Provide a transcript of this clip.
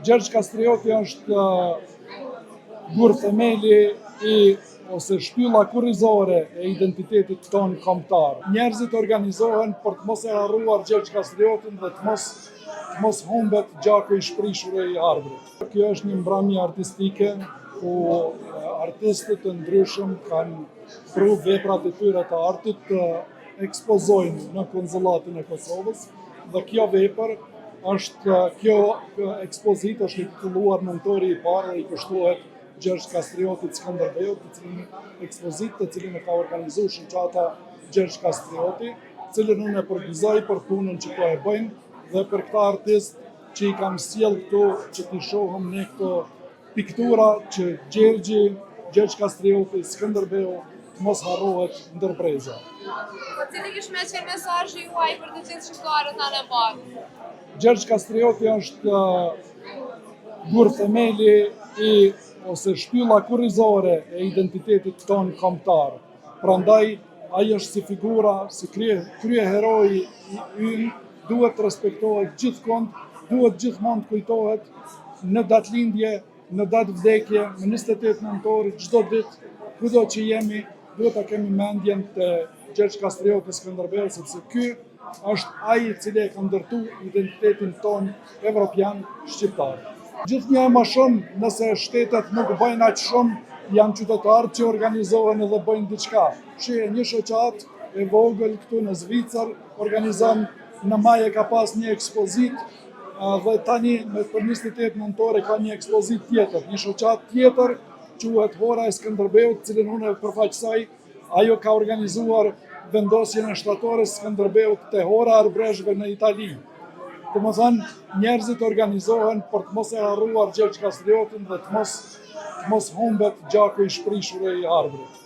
Gjergj Kastrioti është gur themeli ose shtylla kurrizore e identitetit tonë kombëtar. Njerëzit organizohen për të mos e harruar Gjergj Kastriotin dhe të mos humbet gjaku i shprishur i ardhrit. Kjo është një mbrëmje artistike ku artistët të ndryshëm kanë pru veprat e tyre të artit të ekspozojnë në konzullatën e Kosovës dhe kjo vepër kjo ekspozitë është intitulluar Nëntori i parë dhe i kushtohet Gjergj Kastriotit Skënderbeut, ekspozitë të cilin e ka organizuar shoqata Gjergj Kastrioti, cilën unë e përgëzoj për punën që po e bëjnë dhe për këta artist që i kam sjell këtu që t'i shohëm ne këto piktura që Gjergj Kastrioti Skënderbeu mos harrohet ndërpreza. Po cili kish me qenë mesazhi juaj për të gjithë shqiptarët në Anëbar? Gjergj Kastrioti është gur themeli ose shtylla kurrizore e identitetit tonë kombëtar. Prandaj ai është si figura, si kryeheroi i ynë, duhet të respektohet gjithkund, duhet gjithmonë të kujtohet në datëlindje, në datë vdekje, në 28 nëntor, çdo ditë, kudo që jemi, duhet ta kemi mendjen te Gjergj Kastrioti Skënderbeu, sepse ky është ai i cili e ka ndërtu identitetin tonë evropian shqiptar. Gjithnjë e më shumë, nëse shtetet nuk bëjnë aq shumë, janë qytetarët që organizohen edhe bëjnë diçka. Një shoqat e vogël këtu në Zvicër organizon në maj e ka pas një ekspozitë dhe tani për 28 nëntor ka një ekspozitë tjetër. Një shoqat tjetër quhet Hora e Skënderbeut, cilën unë e përfaqësoj. Ajo ka organizuar vendosjen e shtatores Skënderbeut te Hora Arbreshve në Itali. Domethënë, njerëzit organizohen për të mos e harruar Gjergj Kastriotin dhe të mos humbet gjaku i shprishur i ardhrit.